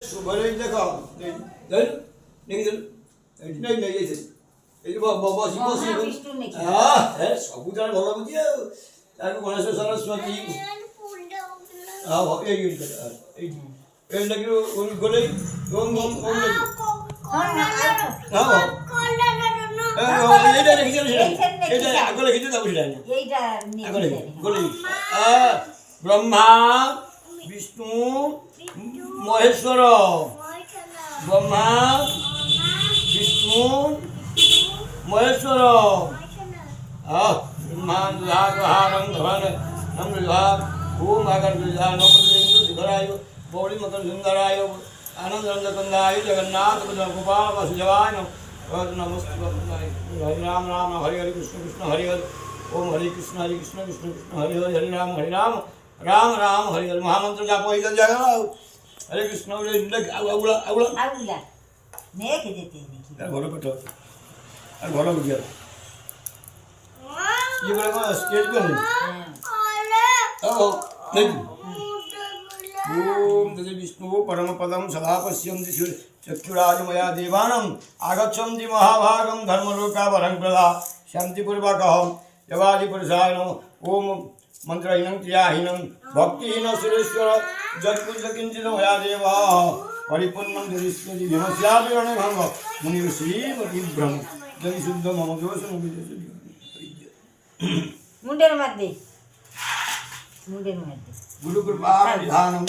सुबह देखा नहीं नहीं नहीं नहीं ये এই বস বস হ্যাঁ হ্যাঁ সবু জান ভালো বুঝিয়ে তাকে গণেশ সরস্বতী হ্যাঁ এই এই এই নাকি ওই গলে গম গম গম হ্যাঁ এইটা রেখে দিন এইটা আগলে রেখে দাও সেটা এইটা আগলে গলে ব্রহ্মা বিষ্ণু মহেশ্বর ব্রহ্মা विष्णु महेश्वर ब्रह्मांडारं धवन नम विभाग ओम आगर विधान शिखराय गौरी मकर सुंदराय आनंद रंजकंदाय जगन्नाथ गोपाल वसुदेवाय नमस्ते हरि राम राम हरि हरि कृष्ण कृष्ण हरि हरि ओम हरि कृष्ण कृष्ण कृष्ण हरि हरि हरि राम राम राम हरि हरि महामंत्र जाप हो जाएगा हरे कृष्ण अगला अगला नेक देते हैं घर पे तो घर में गया ये बड़ा का स्टेज पे है ओ नहीं ओम तदे विष्णु परम पदम सदा पश्यन्ति चक्षुराज मया देवानम आगच्छन्ति महाभागम धर्मलोकावरं प्रदा शान्तिपूर्वकः यवादि पुरुषाय नमः ओम मंत्रहीनं क्रियाहीनं भक्तिहीनं सुरेश्वर जगकुल किंचित मया देवा परिपूर्णं जरिष्यति भीमस्यापि रणभंग मुनि श्रीमती ब्रह्म जनि शुद्ध मम दोष मुंडेर मध्ये गुरु कृपा विधानम